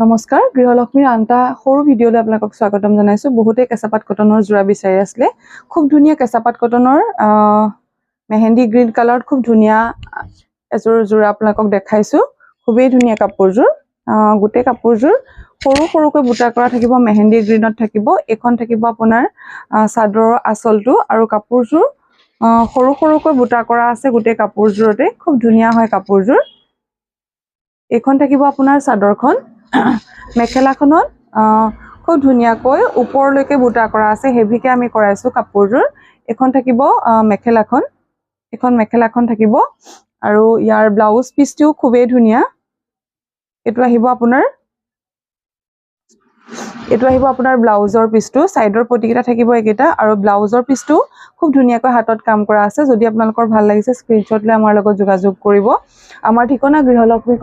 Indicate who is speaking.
Speaker 1: নমস্কাৰ গৃহলক্ষ্মীৰ আনটা সৰু ভিডিঅ'লৈ আপোনালোকক স্বাগতম জনাইছো বহুতে কেঁচাপাত কটনৰ জোৰা বিচাৰি আছিলে খুব ধুনীয়া কেঁচাপাত কটনৰ মেহেন্দি গ্ৰীণ কালাৰত খুব ধুনীয়া এজোৰ জোৰা আপোনালোকক দেখাইছো খুবেই ধুনীয়া কাপোৰজোৰ গোটেই কাপোৰজোৰ সৰু সৰুকৈ বুটা কৰা থাকিব মেহেন্দি গ্ৰীণত থাকিব এখন থাকিব আপোনাৰ চাদৰৰ আঁচলটো আৰু কাপোৰজোৰ সৰু সৰুকৈ বুটা কৰা আছে গোটেই কাপোৰজোৰতে খুব ধুনীয়া হয় কাপোৰজোৰ এখন থাকিব আপোনাৰ চাদৰখন মেখেলাখনত খুব ধুনীয়াকৈ ওপৰলৈকে বুটা কৰা আছে হেভিকে আমি কৰাইছো কাপোৰজোৰ এখন থাকিব মেখেলাখন এখন মেখেলাখন থাকিব আৰু ইয়াৰ ব্লাউজ পিচটো খুবেই ধুনীয়া এটো আহিব আপোনাৰ ব্লাউজৰ পিচটো সাইডৰ পটিকেটা থাকিব একেটা আৰু ব্লাউজৰ পিচটো খুব ধুনীয়াকৈ হাতত কাম কৰা আছে যদি আপোনালোকৰ ভাল লাগিছে স্ক্ৰিনশ্বট লৈ আমাৰ লগত যোগাযোগ কৰিব আমাৰ ঠিকনা গৃহলক্ষ্মী